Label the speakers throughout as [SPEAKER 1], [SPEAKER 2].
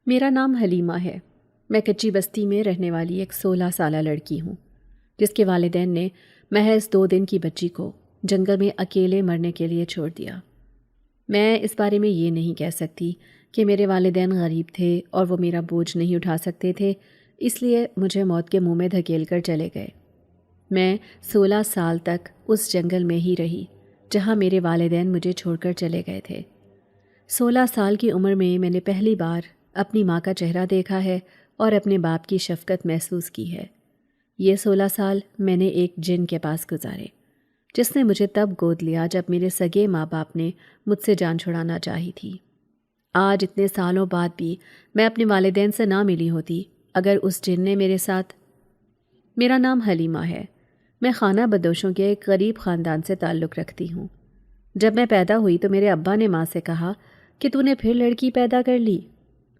[SPEAKER 1] میرا نام حلیمہ ہے۔ میں کچی بستی میں رہنے والی ایک 16 سالہ لڑکی ہوں جس کے والدین نے محض 2 دن کی بچی کو جنگل میں اکیلے مرنے کے لیے چھوڑ دیا۔ میں اس بارے میں یہ نہیں کہہ سکتی کہ میرے والدین غریب تھے اور وہ میرا بوجھ نہیں اٹھا سکتے تھے، اس لیے مجھے موت کے منہ میں دھکیل کر چلے گئے۔ میں 16 سال تک اس جنگل میں ہی رہی جہاں میرے والدین مجھے چھوڑ کر چلے گئے تھے۔ 16 سال کی عمر میں میں نے پہلی بار اپنی ماں کا چہرہ دیکھا ہے اور اپنے باپ کی شفقت محسوس کی ہے۔ یہ 16 سال میں نے ایک جن کے پاس گزارے جس نے مجھے تب گود لیا جب میرے سگے ماں باپ نے مجھ سے جان چھڑانا چاہی تھی۔ آج اتنے سالوں بعد بھی میں اپنے والدین سے نہ ملی ہوتی اگر اس جن نے میرے ساتھ۔ میرا نام حلیمہ ہے۔ میں خانہ بدوشوں کے ایک غریب خاندان سے تعلق رکھتی ہوں۔ جب میں پیدا ہوئی تو میرے ابا نے ماں سے کہا کہ تو نے پھر لڑکی پیدا کر لی،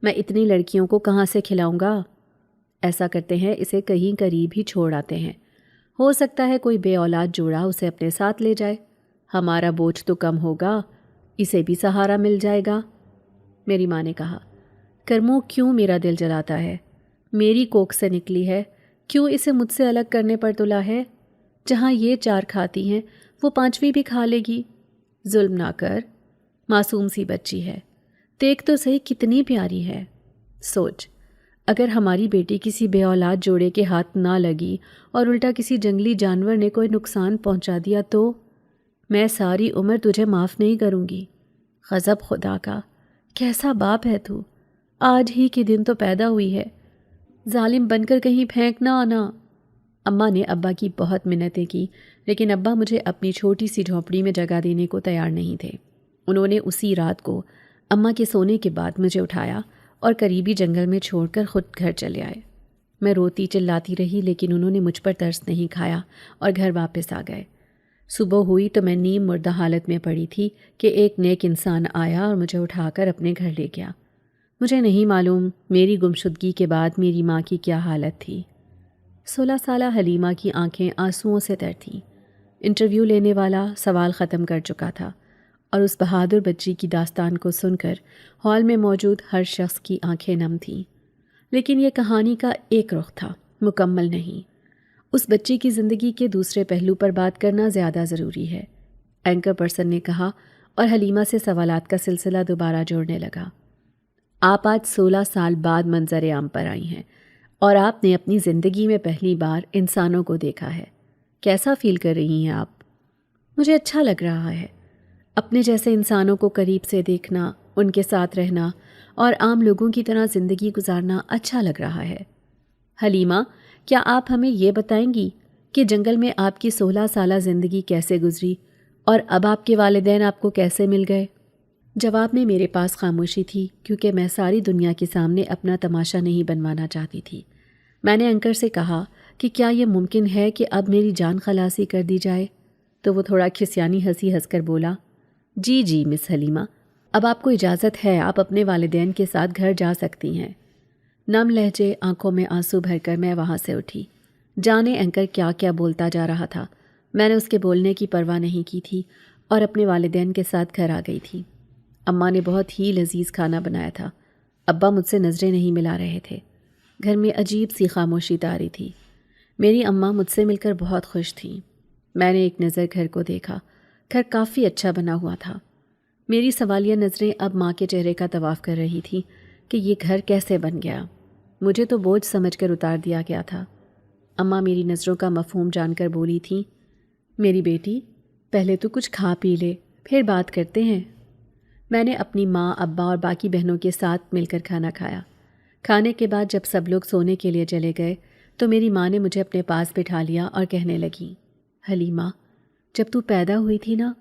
[SPEAKER 1] میں اتنی لڑکیوں کو کہاں سے کھلاؤں گا؟ ایسا کرتے ہیں اسے کہیں قریب ہی چھوڑ آتے ہیں، ہو سکتا ہے کوئی بے اولاد جوڑا اسے اپنے ساتھ لے جائے، ہمارا بوجھ تو کم ہوگا، اسے بھی سہارا مل جائے گا۔ میری ماں نے کہا، کرمو کیوں میرا دل جلاتا ہے؟ میری کوکھ سے نکلی ہے، کیوں اسے مجھ سے الگ کرنے پر تلا ہے؟ جہاں یہ 4 کھاتی ہیں وہ 5ویں بھی کھا لے گی۔ ظلم نہ کر، معصوم سی بچی ہے، دیکھ تو صحیح کتنی پیاری ہے۔ سوچ، اگر ہماری بیٹی کسی بے اولاد جوڑے کے ہاتھ نہ لگی اور الٹا کسی جنگلی جانور نے کوئی نقصان پہنچا دیا تو میں ساری عمر تجھے معاف نہیں کروں گی۔ غضب خدا کا، کیسا باپ ہے تو؟ آج ہی کے دن تو پیدا ہوئی ہے، ظالم بن کر کہیں پھینک نہ آنا۔ اماں نے ابا کی بہت منتیں کی لیکن ابا مجھے اپنی چھوٹی سی جھونپڑی میں جگہ دینے کو تیار نہیں تھے۔ انہوں نے اسی رات کو اماں کے سونے کے بعد مجھے اٹھایا اور قریبی جنگل میں چھوڑ کر خود گھر چلے آئے۔ میں روتی چلاتی رہی لیکن انہوں نے مجھ پر ترس نہیں کھایا اور گھر واپس آ گئے۔ صبح ہوئی تو میں نیم مردہ حالت میں پڑی تھی کہ ایک نیک انسان آیا اور مجھے اٹھا کر اپنے گھر لے گیا۔ مجھے نہیں معلوم میری گمشدگی کے بعد میری ماں کی کیا حالت تھی۔ 16 سالہ حلیمہ کی آنکھیں آنسوؤں سے تر تھیں۔ انٹرویو لینے والا سوال ختم کر چکا تھا اور اس بہادر بچی کی داستان کو سن کر ہال میں موجود ہر شخص کی آنکھیں نم تھیں۔ لیکن یہ کہانی کا ایک رخ تھا، مکمل نہیں۔ اس بچی کی زندگی کے دوسرے پہلو پر بات کرنا زیادہ ضروری ہے، اینکر پرسن نے کہا اور حلیمہ سے سوالات کا سلسلہ دوبارہ جوڑنے لگا۔ آپ آج 16 سال بعد منظر عام پر آئی ہیں اور آپ نے اپنی زندگی میں پہلی بار انسانوں کو دیکھا ہے۔ کیسا فیل کر رہی ہیں آپ؟ مجھے اچھا لگ رہا ہے۔ اپنے جیسے انسانوں کو قریب سے دیکھنا، ان کے ساتھ رہنا اور عام لوگوں کی طرح زندگی گزارنا اچھا لگ رہا ہے۔ حلیمہ، کیا آپ ہمیں یہ بتائیں گی کہ جنگل میں آپ کی 16 سالہ زندگی کیسے گزری اور اب آپ کے والدین آپ کو کیسے مل گئے؟ جواب میں میرے پاس خاموشی تھی کیونکہ میں ساری دنیا کے سامنے اپنا تماشا نہیں بنوانا چاہتی تھی۔ میں نے اینکر سے کہا کہ کیا یہ ممکن ہے کہ اب میری جان خلاصی کر دی جائے؟ تو وہ تھوڑا کھسیانی ہنسی ہنس کر بولا، جی جی مس حلیمہ، اب آپ کو اجازت ہے، آپ اپنے والدین کے ساتھ گھر جا سکتی ہیں۔ نم لہجے، آنکھوں میں آنسو بھر کر میں وہاں سے اٹھی۔ جانے اینکر کیا کیا بولتا جا رہا تھا، میں نے اس کے بولنے کی پرواہ نہیں کی تھی اور اپنے والدین کے ساتھ گھر آ گئی تھی۔ اماں نے بہت ہی لذیذ کھانا بنایا تھا۔ ابا مجھ سے نظریں نہیں ملا رہے تھے۔ گھر میں عجیب سی خاموشی طاری تھی۔ میری اماں مجھ سے مل کر بہت خوش تھیں۔ میں نے ایک نظر گھر کو دیکھا۔ گھر کافی اچھا بنا ہوا تھا۔ میری سوالیہ نظریں اب ماں کے چہرے کا طواف کر رہی تھیں کہ یہ گھر کیسے بن گیا۔ مجھے تو بوجھ سمجھ کر اتار دیا گیا تھا۔ اماں میری نظروں کا مفہوم جان کر بولی تھیں، میری بیٹی، پہلے تو کچھ کھا پی لے، پھر بات کرتے ہیں۔ میں نے اپنی ماں، ابا اور باقی بہنوں کے ساتھ مل کر کھانا کھایا۔ کھانے کے بعد جب سب لوگ سونے کے لیے چلے گئے تو میری ماں نے مجھے اپنے پاس بٹھا لیا اور کہنے لگی، حلیمہ، جب تو پیدا ہوئی تھی نا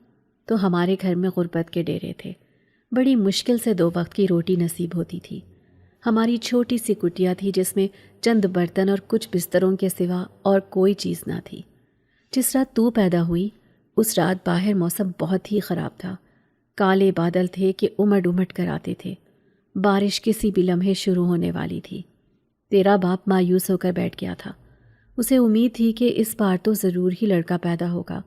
[SPEAKER 1] تو ہمارے گھر میں غربت کے ڈیرے تھے۔ بڑی مشکل سے 2 وقت کی روٹی نصیب ہوتی تھی۔ ہماری چھوٹی سی کٹیا تھی جس میں چند برتن اور کچھ بستروں کے سوا اور کوئی چیز نہ تھی۔ جس رات تو پیدا ہوئی اس رات باہر موسم بہت ہی خراب تھا۔ کالے بادل تھے کہ امڑ امڑ کر آتے تھے۔ بارش کسی بھی لمحے شروع ہونے والی تھی۔ تیرا باپ مایوس ہو کر بیٹھ گیا تھا۔ اسے امید تھی کہ اس بار تو ضرور ہی لڑکا پیدا ہوگا،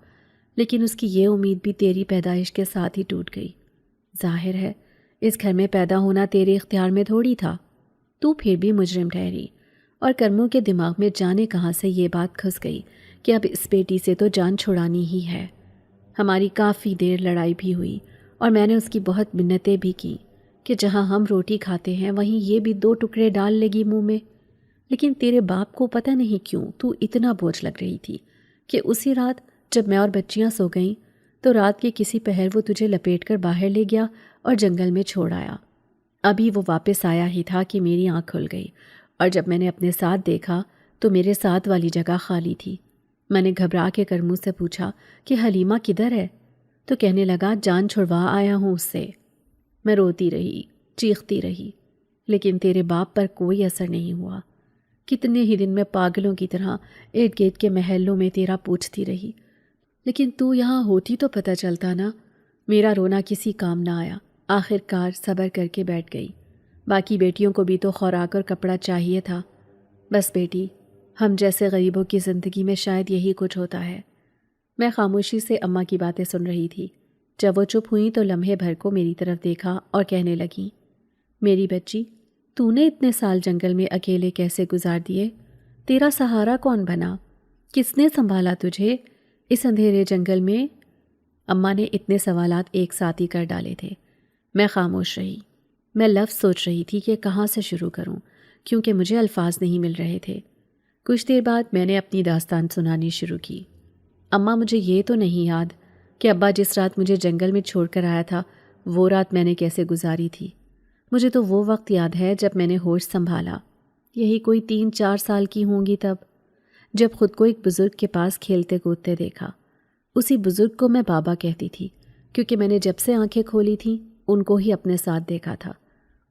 [SPEAKER 1] لیکن اس کی یہ امید بھی تیری پیدائش کے ساتھ ہی ٹوٹ گئی۔ ظاہر ہے اس گھر میں پیدا ہونا تیرے اختیار میں تھوڑی تھا۔ تو پھر بھی مجرم ٹھہری، اور کرموں کے دماغ میں جانے کہاں سے یہ بات گھس گئی کہ اب اس بیٹی سے تو جان چھڑانی ہی ہے۔ ہماری کافی دیر لڑائی بھی ہوئی، اور میں نے اس کی بہت منتیں بھی کی کہ جہاں ہم روٹی کھاتے ہیں وہیں یہ بھی 2 ٹکڑے ڈال لے گی منہ میں، لیکن تیرے باپ کو پتہ نہیں کیوں تو اتنا بوجھ لگ رہی تھی کہ اسی رات جب میں اور بچیاں سو گئیں تو رات کے کسی پہر وہ تجھے لپیٹ کر باہر لے گیا اور جنگل میں چھوڑ آیا۔ ابھی وہ واپس آیا ہی تھا کہ میری آنکھ کھل گئی، اور جب میں نے اپنے ساتھ دیکھا تو میرے ساتھ والی جگہ خالی تھی۔ میں نے گھبرا کے کرمو سے پوچھا کہ حلیمہ کدھر ہے؟ تو کہنے لگا جان چھڑوا آیا ہوں اس سے۔ میں روتی رہی، چیختی رہی، لیکن تیرے باپ پر کوئی اثر نہیں ہوا۔ کتنے ہی دن میں پاگلوں کی طرح ارد گرد کے محلوں میں تیرا پوچھتی رہی، لیکن تو یہاں ہوتی تو پتہ چلتا نا۔ میرا رونا کسی کام نہ آیا، آخر کار صبر کر کے بیٹھ گئی۔ باقی بیٹیوں کو بھی تو خوراک اور کپڑا چاہیے تھا۔ بس بیٹی، ہم جیسے غریبوں کی زندگی میں شاید یہی کچھ ہوتا ہے۔ میں خاموشی سے اماں کی باتیں سن رہی تھی۔ جب وہ چپ ہوئیں تو لمحے بھر کو میری طرف دیکھا اور کہنے لگیں، میری بچی، تو نے اتنے سال جنگل میں اکیلے کیسے گزار دیے؟ تیرا سہارا کون بنا؟ کس نے سنبھالا تجھے اس اندھیرے جنگل میں؟ اماں نے اتنے سوالات ایک ساتھ ہی کر ڈالے تھے۔ میں خاموش رہی۔ میں لفظ سوچ رہی تھی کہ کہاں سے شروع کروں، کیونکہ مجھے الفاظ نہیں مل رہے تھے۔ کچھ دیر بعد میں نے اپنی داستان سنانی شروع کی۔ اماں، مجھے یہ تو نہیں یاد کہ ابا جس رات مجھے جنگل میں چھوڑ کر آیا تھا وہ رات میں نے کیسے گزاری تھی۔ مجھے تو وہ وقت یاد ہے جب میں نے ہوش سنبھالا، یہی کوئی 3-4 سال کی ہوں گی تب، جب خود کو ایک بزرگ کے پاس کھیلتے کودتے دیکھا۔ اسی بزرگ کو میں بابا کہتی تھی، کیونکہ میں نے جب سے آنکھیں کھولی تھیں ان کو ہی اپنے ساتھ دیکھا تھا۔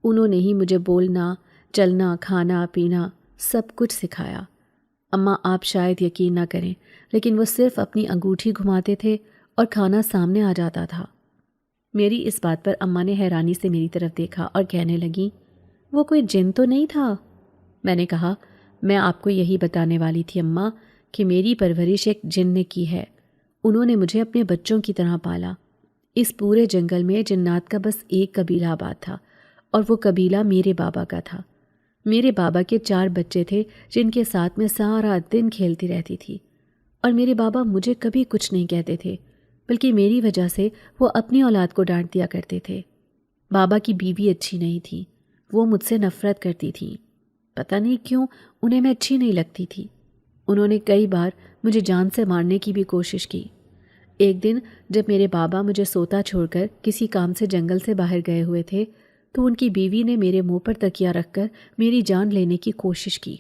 [SPEAKER 1] انہوں نے ہی مجھے بولنا، چلنا، کھانا پینا سب کچھ سکھایا۔ اماں، آپ شاید یقین نہ کریں، لیکن وہ صرف اپنی انگوٹھی گھماتے تھے اور کھانا سامنے آ جاتا تھا۔ میری اس بات پر اماں نے حیرانی سے میری طرف دیکھا اور کہنے لگیں، وہ کوئی جن تو نہیں تھا؟ میں نے کہا، میں آپ کو یہی بتانے والی تھی اماں کہ میری پرورش ایک جن نے کی ہے۔ انہوں نے مجھے اپنے بچوں کی طرح پالا۔ اس پورے جنگل میں جنات کا بس ایک قبیلہ آباد تھا، اور وہ قبیلہ میرے بابا کا تھا۔ میرے بابا کے 4 بچے تھے جن کے ساتھ میں سارا دن کھیلتی رہتی تھی، اور میرے بابا مجھے کبھی کچھ نہیں کہتے تھے، بلکہ میری وجہ سے وہ اپنی اولاد کو ڈانٹ دیا کرتے تھے۔ بابا کی بیوی اچھی نہیں تھی، وہ مجھ سے نفرت کرتی تھی۔ پتہ نہیں کیوں انہیں میں اچھی نہیں لگتی تھی۔ انہوں نے کئی بار مجھے جان سے مارنے کی بھی کوشش کی۔ ایک دن جب میرے بابا مجھے سوتا چھوڑ کر کسی کام سے جنگل سے باہر گئے ہوئے تھے تو ان کی بیوی نے میرے منہ پر تکیہ رکھ کر میری جان لینے کی کوشش کی۔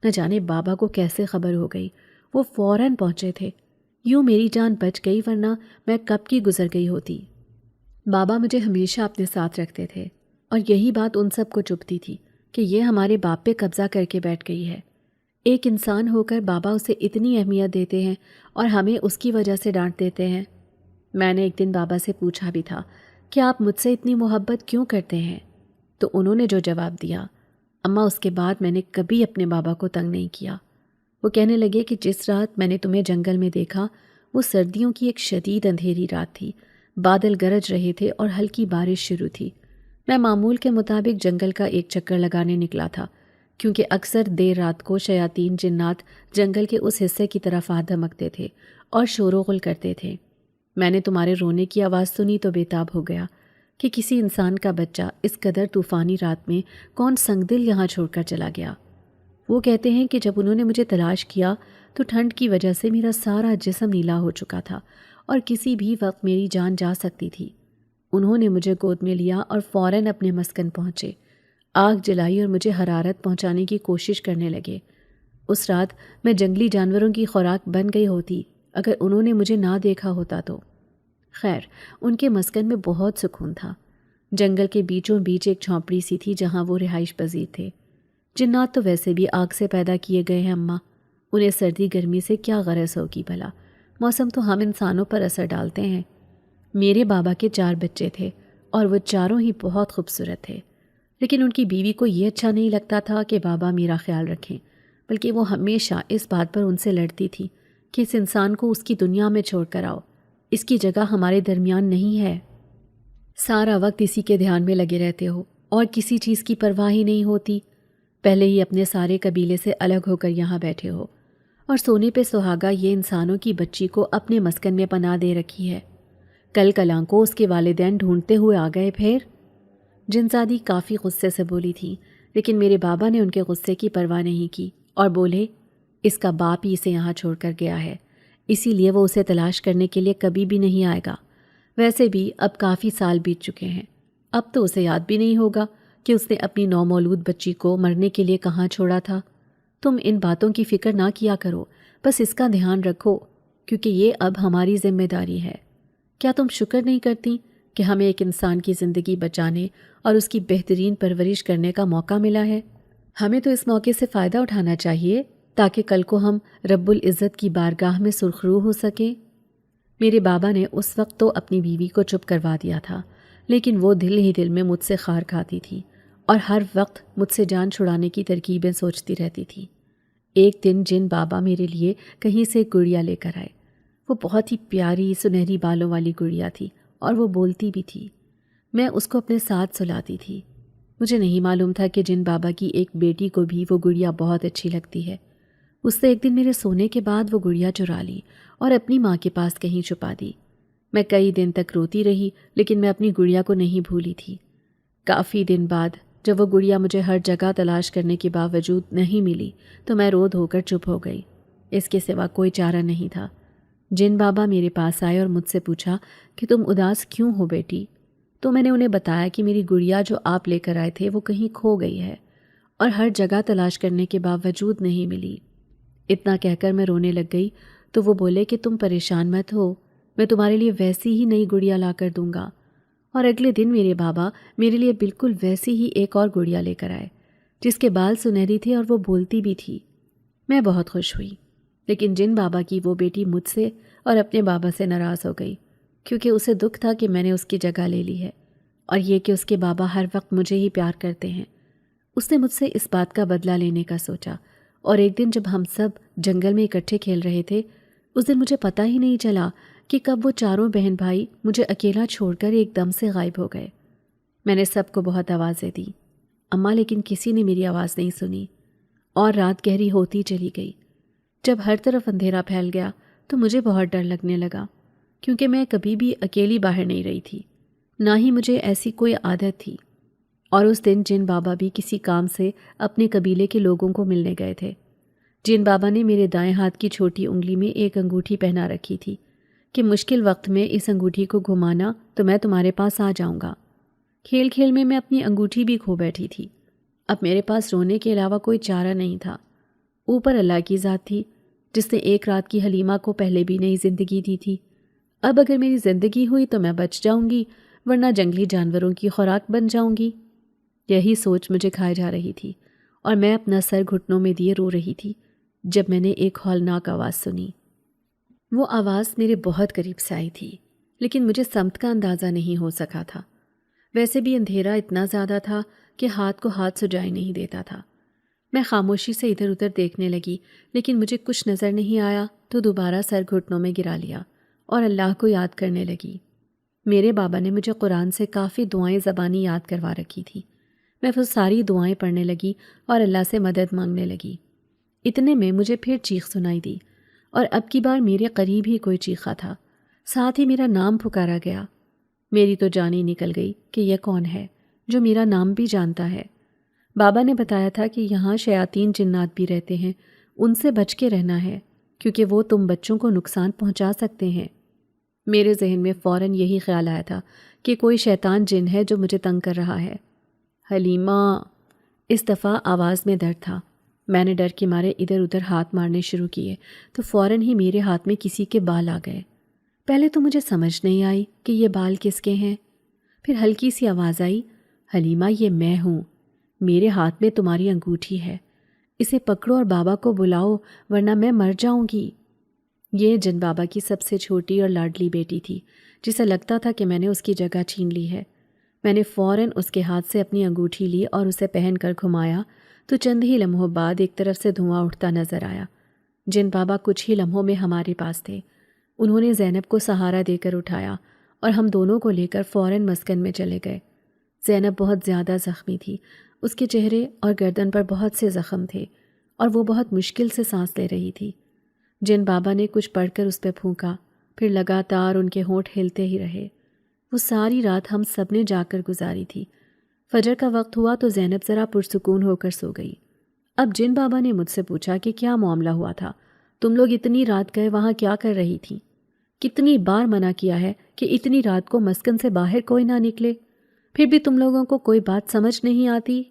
[SPEAKER 1] نہ جانے بابا کو کیسے خبر ہو گئی، وہ فوراً پہنچے تھے۔ یوں میری جان بچ گئی، ورنہ میں کب کی گزر گئی ہوتی۔ بابا مجھے ہمیشہ اپنے ساتھ رکھتے تھے، اور یہی بات ان سب کو چبھتی تھی کہ یہ ہمارے باپ پہ قبضہ کر کے بیٹھ گئی ہے۔ ایک انسان ہو کر بابا اسے اتنی اہمیت دیتے ہیں اور ہمیں اس کی وجہ سے ڈانٹ دیتے ہیں۔ میں نے ایک دن بابا سے پوچھا بھی تھا کہ آپ مجھ سے اتنی محبت کیوں کرتے ہیں؟ تو انہوں نے جو جواب دیا، اماں، اس کے بعد میں نے کبھی اپنے بابا کو تنگ نہیں کیا۔ وہ کہنے لگے کہ جس رات میں نے تمہیں جنگل میں دیکھا وہ سردیوں کی ایک شدید اندھیری رات تھی، بادل گرج رہے تھے اور ہلکی بارش شروع تھی۔ میں معمول کے مطابق جنگل کا ایک چکر لگانے نکلا تھا، کیونکہ اکثر دیر رات کو شیاطین جنات جنگل کے اس حصے کی طرف آ دھمکتے تھے اور شور و غل کرتے تھے۔ میں نے تمہارے رونے کی آواز سنی تو بے تاب ہو گیا کہ کسی انسان کا بچہ اس قدر طوفانی رات میں کون سنگ دل یہاں چھوڑ کر چلا گیا۔ وہ کہتے ہیں کہ جب انہوں نے مجھے تلاش کیا تو ٹھنڈ کی وجہ سے میرا سارا جسم نیلا ہو چکا تھا اور کسی بھی وقت میری جان جا سکتی تھی۔ انہوں نے مجھے گود میں لیا اور فوراً اپنے مسکن پہنچے، آگ جلائی اور مجھے حرارت پہنچانے کی کوشش کرنے لگے۔ اس رات میں جنگلی جانوروں کی خوراک بن گئی ہوتی اگر انہوں نے مجھے نہ دیکھا ہوتا تو۔ خیر، ان کے مسکن میں بہت سکون تھا۔ جنگل کے بیچوں بیچ ایک جھونپڑی سی تھی جہاں وہ رہائش پذیر تھے۔ جنات تو ویسے بھی آگ سے پیدا کیے گئے ہیں اماں، انہیں سردی گرمی سے کیا غرض ہوگی بھلا، موسم تو ہم انسانوں پر اثر ڈالتے ہیں۔ میرے بابا کے 4 بچے تھے اور وہ چاروں ہی بہت خوبصورت تھے، لیکن ان کی بیوی کو یہ اچھا نہیں لگتا تھا کہ بابا میرا خیال رکھیں، بلکہ وہ ہمیشہ اس بات پر ان سے لڑتی تھی کہ اس انسان کو اس کی دنیا میں چھوڑ کر آؤ، اس کی جگہ ہمارے درمیان نہیں ہے۔ سارا وقت اسی کے دھیان میں لگے رہتے ہو اور کسی چیز کی پرواہ ہی نہیں ہوتی۔ پہلے ہی اپنے سارے قبیلے سے الگ ہو کر یہاں بیٹھے ہو، اور سونے پہ سہاگا یہ انسانوں کی بچی کو اپنے مسکن میں پناہ دے رکھی ہے۔ کل کلاں کو اس کے والدین ڈھونڈتے ہوئے آ گئے پھر؟ جنزادی کافی غصے سے بولی تھی، لیکن میرے بابا نے ان کے غصے کی پرواہ نہیں کی اور بولے، اس کا باپ ہی اسے یہاں چھوڑ کر گیا ہے، اسی لیے وہ اسے تلاش کرنے کے لیے کبھی بھی نہیں آئے گا۔ ویسے بھی اب کافی سال بیت چکے ہیں، اب تو اسے یاد بھی نہیں ہوگا کہ اس نے اپنی نومولود بچی کو مرنے کے لیے کہاں چھوڑا تھا۔ تم ان باتوں کی فکر نہ کیا کرو، بس اس کا دھیان رکھو، کیونکہ یہ اب ہماری ذمہ داری ہے۔ کیا تم شکر نہیں کرتی کہ ہمیں ایک انسان کی زندگی بچانے اور اس کی بہترین پرورش کرنے کا موقع ملا ہے؟ ہمیں تو اس موقع سے فائدہ اٹھانا چاہیے تاکہ کل کو ہم رب العزت کی بارگاہ میں سرخرو ہو سکیں۔ میرے بابا نے اس وقت تو اپنی بیوی کو چپ کروا دیا تھا، لیکن وہ دل ہی دل میں مجھ سے خار کھاتی تھی اور ہر وقت مجھ سے جان چھڑانے کی ترکیبیں سوچتی رہتی تھی۔ ایک دن جن بابا میرے لیے کہیں سے گڑیا لے کر آئے۔ وہ بہت ہی پیاری سنہری بالوں والی گڑیا تھی اور وہ بولتی بھی تھی۔ میں اس کو اپنے ساتھ سلاتی تھی۔ مجھے نہیں معلوم تھا کہ جن بابا کی ایک بیٹی کو بھی وہ گڑیا بہت اچھی لگتی ہے۔ اس سے ایک دن میرے سونے کے بعد وہ گڑیا چرا لی اور اپنی ماں کے پاس کہیں چھپا دی۔ میں کئی دن تک روتی رہی، لیکن میں اپنی گڑیا کو نہیں بھولی تھی۔ کافی دن بعد جب وہ گڑیا مجھے ہر جگہ تلاش کرنے کے باوجود نہیں ملی تو میں رو دھو کر چپ ہو گئی۔ اس کے سوا کوئی چارہ نہیں تھا۔ جن بابا میرے پاس آئے اور مجھ سے پوچھا کہ تم اداس کیوں ہو بیٹی؟ تو میں نے انہیں بتایا کہ میری گڑیا جو آپ لے کر آئے تھے وہ کہیں کھو گئی ہے اور ہر جگہ تلاش کرنے کے باوجود نہیں ملی۔ اتنا کہہ کر میں رونے لگ گئی تو وہ بولے کہ تم پریشان مت ہو، میں تمہارے لیے ویسی ہی نئی گڑیا لا کر دوں گا۔ اور اگلے دن میرے بابا میرے لیے بالکل ویسی ہی ایک اور گڑیا لے کر آئے، جس کے بال سنہری تھے اور وہ بولتی بھی تھی۔ میں بہت خوش ہوئی، لیکن جن بابا کی وہ بیٹی مجھ سے اور اپنے بابا سے ناراض ہو گئی، کیونکہ اسے دکھ تھا کہ میں نے اس کی جگہ لے لی ہے، اور یہ کہ اس کے بابا ہر وقت مجھے ہی پیار کرتے ہیں۔ اس نے مجھ سے اس بات کا بدلہ لینے کا سوچا، اور ایک دن جب ہم سب جنگل میں اکٹھے کھیل رہے تھے، اس دن مجھے پتہ ہی نہیں چلا کہ کب وہ چاروں بہن بھائی مجھے اکیلا چھوڑ کر ایک دم سے غائب ہو گئے۔ میں نے سب کو بہت آوازیں دی، اماں، لیکن کسی نے میری آواز نہیں سنی، اور رات گہری ہوتی چلی گئی۔ جب ہر طرف اندھیرا پھیل گیا تو مجھے بہت ڈر لگنے لگا، کیونکہ میں کبھی بھی اکیلی باہر نہیں رہی تھی، نہ ہی مجھے ایسی کوئی عادت تھی۔ اور اس دن جن بابا بھی کسی کام سے اپنے قبیلے کے لوگوں کو ملنے گئے تھے۔ جن بابا نے میرے دائیں ہاتھ کی چھوٹی انگلی میں ایک انگوٹھی پہنا رکھی تھی کہ مشکل وقت میں اس انگوٹھی کو گھمانا تو میں تمہارے پاس آ جاؤں گا۔ کھیل کھیل میں اپنی انگوٹھی بھی کھو بیٹھی تھی۔ اب میرے پاس رونے کے علاوہ کوئی چارہ نہیں تھا۔ اوپر اللہ کی ذات تھی جس نے ایک رات کی حلیمہ کو پہلے بھی نئی زندگی دی تھی۔ اب اگر میری زندگی ہوئی تو میں بچ جاؤں گی، ورنہ جنگلی جانوروں کی خوراک بن جاؤں گی۔ یہی سوچ مجھے کھائے جا رہی تھی، اور میں اپنا سر گھٹنوں میں دیے رو رہی تھی جب میں نے ایک ہولناک آواز سنی۔ وہ آواز میرے بہت قریب سے آئی تھی، لیکن مجھے سمت کا اندازہ نہیں ہو سکا تھا۔ ویسے بھی اندھیرا اتنا زیادہ تھا کہ ہاتھ کو ہاتھ سجائی نہیں دیتا تھا۔ میں خاموشی سے ادھر ادھر دیکھنے لگی، لیکن مجھے کچھ نظر نہیں آیا تو دوبارہ سر گھٹنوں میں گرا لیا اور اللہ کو یاد کرنے لگی۔ میرے بابا نے مجھے قرآن سے کافی دعائیں زبانی یاد کروا رکھی تھی۔ میں وہ ساری دعائیں پڑھنے لگی اور اللہ سے مدد مانگنے لگی۔ اتنے میں مجھے پھر چیخ سنائی دی، اور اب کی بار میرے قریب ہی کوئی چیخا تھا، ساتھ ہی میرا نام پکارا گیا۔ میری تو جان ہی نکل گئی کہ یہ کون ہے جو میرا نام بھی جانتا ہے۔ بابا نے بتایا تھا کہ یہاں شیاطین جنات بھی رہتے ہیں، ان سے بچ کے رہنا ہے، کیونکہ وہ تم بچوں کو نقصان پہنچا سکتے ہیں۔ میرے ذہن میں فوراً یہی خیال آیا تھا کہ کوئی شیطان جن ہے جو مجھے تنگ کر رہا ہے۔ حلیمہ! اس دفعہ آواز میں درد تھا۔ میں نے ڈر کے مارے ادھر ادھر ہاتھ مارنے شروع کیے تو فوراً ہی میرے ہاتھ میں کسی کے بال آ گئے۔ پہلے تو مجھے سمجھ نہیں آئی کہ یہ بال کس کے ہیں، پھر ہلکی سی آواز آئی، حلیمہ یہ میں ہوں، میرے ہاتھ میں تمہاری انگوٹھی ہے، اسے پکڑو اور بابا کو بلاؤ ورنہ میں مر جاؤں گی۔ یہ جن بابا کی سب سے چھوٹی اور لاڈلی بیٹی تھی، جسے لگتا تھا کہ میں نے اس کی جگہ چھین لی ہے۔ میں نے فوراً اس کے ہاتھ سے اپنی انگوٹھی لی اور اسے پہن کر گھمایا تو چند ہی لمحوں بعد ایک طرف سے دھواں اٹھتا نظر آیا۔ جن بابا کچھ ہی لمحوں میں ہمارے پاس تھے۔ انہوں نے زینب کو سہارا دے کر اٹھایا اور ہم دونوں کو لے کر فوراً مسکن میں چلے گئے۔ زینب بہت زیادہ زخمی تھی، اس کے چہرے اور گردن پر بہت سے زخم تھے اور وہ بہت مشکل سے سانس لے رہی تھی۔ جن بابا نے کچھ پڑھ کر اس پہ پھونکا، پھر لگاتار ان کے ہونٹ ہلتے ہی رہے۔ وہ ساری رات ہم سب نے جا کر گزاری تھی۔ فجر کا وقت ہوا تو زینب ذرا پرسکون ہو کر سو گئی۔ اب جن بابا نے مجھ سے پوچھا کہ کیا معاملہ ہوا تھا، تم لوگ اتنی رات گئے وہاں کیا کر رہی تھی؟ کتنی بار منع کیا ہے کہ اتنی رات کو مسکن سے باہر کوئی نہ نکلے، پھر بھی تم لوگوں کو کوئی بات سمجھ نہیں آتی؟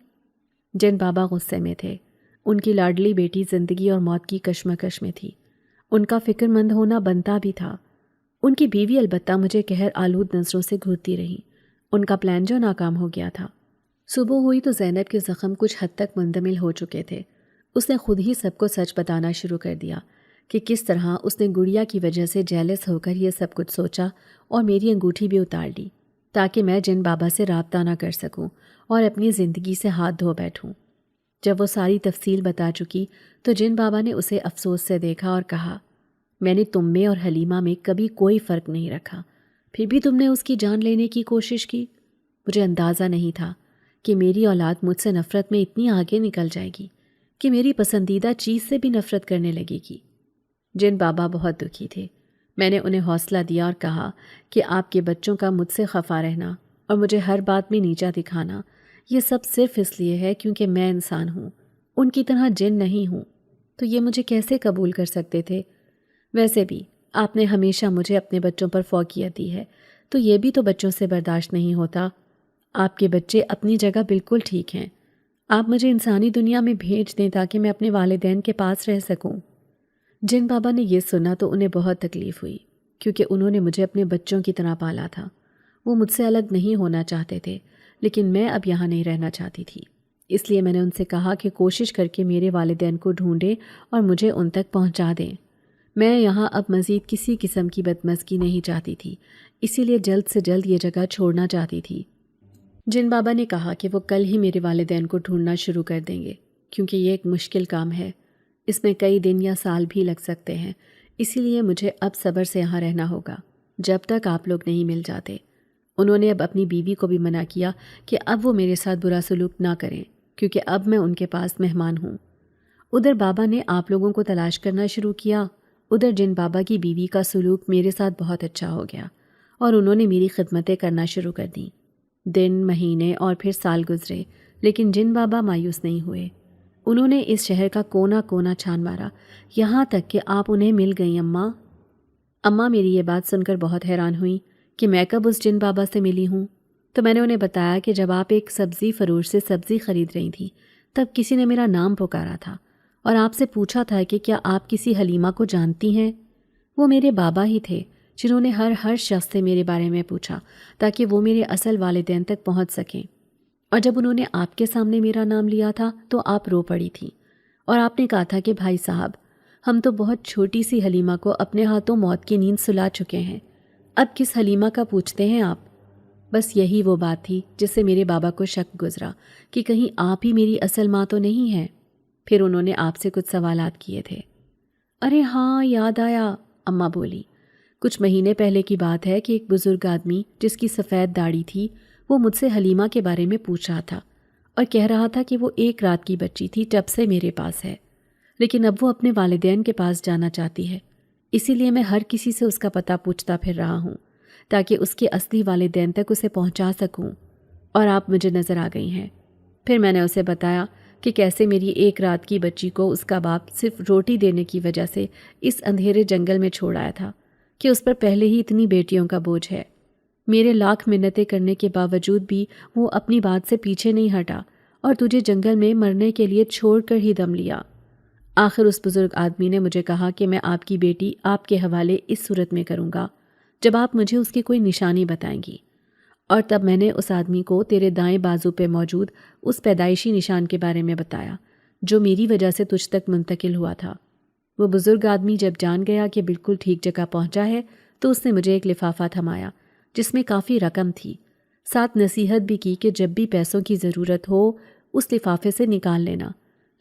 [SPEAKER 1] جن بابا غصے میں تھے۔ ان کی لاڈلی بیٹی زندگی اور موت کی کشمکش میں تھی۔ ان کا فکر مند ہونا بنتا بھی تھا۔ ان کی بیوی البتہ مجھے قہر آلود نظروں سے گھورتی رہی۔ ان کا پلان جو ناکام ہو گیا تھا۔ صبح ہوئی تو زینب کے زخم کچھ حد تک مندمل ہو چکے تھے۔ اس نے خود ہی سب کو سچ بتانا شروع کر دیا کہ کس طرح اس نے گڑیا کی وجہ سے جیلس ہو کر یہ سب کچھ سوچا اور میری انگوٹھی بھی اتار لی تاکہ میں جن بابا سے رابطہ نہ کر سکوں اور اپنی زندگی سے ہاتھ دھو بیٹھوں۔ جب وہ ساری تفصیل بتا چکی تو جن بابا نے اسے افسوس سے دیکھا اور کہا، میں نے تم میں اور حلیمہ میں کبھی کوئی فرق نہیں رکھا، پھر بھی تم نے اس کی جان لینے کی کوشش کی۔ مجھے اندازہ نہیں تھا کہ میری اولاد مجھ سے نفرت میں اتنی آگے نکل جائے گی کہ میری پسندیدہ چیز سے بھی نفرت کرنے لگے گی۔ جن بابا بہت دکھی تھے۔ میں نے انہیں حوصلہ دیا اور کہا کہ آپ کے بچوں کا مجھ سے خفا رہنا اور مجھے ہر بات میں نیچا دکھانا یہ سب صرف اس لیے ہے کیونکہ میں انسان ہوں، ان کی طرح جن نہیں ہوں، تو یہ مجھے کیسے قبول کر سکتے تھے؟ ویسے بھی آپ نے ہمیشہ مجھے اپنے بچوں پر فوقیت دی ہے، تو یہ بھی تو بچوں سے برداشت نہیں ہوتا۔ آپ کے بچے اپنی جگہ بالکل ٹھیک ہیں، آپ مجھے انسانی دنیا میں بھیج دیں تاکہ میں اپنے والدین کے پاس رہ سکوں۔ جن بابا نے یہ سنا تو انہیں بہت تکلیف ہوئی، کیونکہ انہوں نے مجھے اپنے بچوں کی طرح پالا تھا۔ وہ مجھ سے الگ نہیں ہونا چاہتے تھے، لیکن میں اب یہاں نہیں رہنا چاہتی تھی۔ اس لیے میں نے ان سے کہا کہ کوشش کر کے میرے والدین کو ڈھونڈیں اور مجھے ان تک پہنچا دیں۔ میں یہاں اب مزید کسی قسم کی بدمزگی نہیں چاہتی تھی، اسی لیے جلد سے جلد یہ جگہ چھوڑنا چاہتی تھی۔ جن بابا نے کہا کہ وہ کل ہی میرے والدین کو ڈھونڈنا شروع کر دیں گے، کیونکہ یہ ایک مشکل کام ہے، اس میں کئی دن یا سال بھی لگ سکتے ہیں، اسی لیے مجھے اب صبر سے یہاں رہنا ہوگا جب تک آپ لوگ نہیں مل جاتے۔ انہوں نے اب اپنی بیوی کو بھی منع کیا کہ اب وہ میرے ساتھ برا سلوک نہ کریں، کیونکہ اب میں ان کے پاس مہمان ہوں۔ ادھر بابا نے آپ لوگوں کو تلاش کرنا شروع کیا، ادھر جن بابا کی بیوی کا سلوک میرے ساتھ بہت اچھا ہو گیا اور انہوں نے میری خدمتیں کرنا شروع کر دیں۔ دن، مہینے اور پھر سال گزرے، لیکن جن بابا مایوس نہیں ہوئے۔ انہوں نے اس شہر کا کونا کونا چھان مارا، یہاں تک کہ آپ انہیں مل گئیں۔ اماں میری یہ بات سن کر بہت حیران ہوئی کہ میں کب اس جن بابا سے ملی ہوں، تو میں نے انہیں بتایا کہ جب آپ ایک سبزی فروش سے سبزی خرید رہی تھیں تب کسی نے میرا نام پکارا تھا اور آپ سے پوچھا تھا کہ کیا آپ کسی حلیمہ کو جانتی ہیں؟ وہ میرے بابا ہی تھے جنہوں نے ہر شخص سے میرے بارے میں پوچھا تاکہ وہ میرے اصل والدین تک پہنچ سکیں، اور جب انہوں نے آپ کے سامنے میرا نام لیا تھا تو آپ رو پڑی تھیں اور آپ نے کہا تھا کہ بھائی صاحب، ہم تو بہت چھوٹی سی حلیمہ کو اپنے ہاتھوں موت کی نیند سلا چکے ہیں، اب کس حلیمہ کا پوچھتے ہیں آپ؟ بس یہی وہ بات تھی جس سے میرے بابا کو شک گزرا کہ کہیں آپ ہی میری اصل ماں تو نہیں ہیں۔ پھر انہوں نے آپ سے کچھ سوالات کیے تھے۔ ارے ہاں، یاد آیا، اماں بولی۔ کچھ مہینے پہلے کی بات ہے کہ ایک بزرگ آدمی جس کی سفید داڑھی تھی وہ مجھ سے حلیمہ کے بارے میں پوچھ رہا تھا اور کہہ رہا تھا کہ وہ ایک رات کی بچی تھی، تب سے میرے پاس ہے، لیکن اب وہ اپنے والدین کے پاس جانا چاہتی ہے، اسی لیے میں ہر کسی سے اس کا پتہ پوچھتا پھر رہا ہوں تاکہ اس کے اصلی والدین تک اسے پہنچا سکوں، اور آپ مجھے نظر آ گئی ہیں۔ پھر میں نے اسے بتایا کہ کیسے میری ایک رات کی بچی کو اس کا باپ صرف روٹی دینے کی وجہ سے اس اندھیرے جنگل میں چھوڑ آیا تھا کہ اس پر پہلے ہی اتنی بیٹیوں کا بوجھ ہے۔ میرے لاکھ منتیں کرنے کے باوجود بھی وہ اپنی بات سے پیچھے نہیں ہٹا اور تجھے جنگل میں مرنے کے لیے چھوڑ کر ہی دم لیا۔ آخر اس بزرگ آدمی نے مجھے کہا کہ میں آپ کی بیٹی آپ کے حوالے اس صورت میں کروں گا جب آپ مجھے اس کی کوئی نشانی بتائیں گی، اور تب میں نے اس آدمی کو تیرے دائیں بازو پہ موجود اس پیدائشی نشان کے بارے میں بتایا جو میری وجہ سے تجھ تک منتقل ہوا تھا۔ وہ بزرگ آدمی جب جان گیا کہ بالکل ٹھیک جگہ پہنچا ہے تو اس نے مجھے ایک لفافہ تھمایا جس میں کافی رقم تھی، ساتھ نصیحت بھی کی کہ جب بھی پیسوں کی ضرورت ہو اس لفافے سے نکال لینا،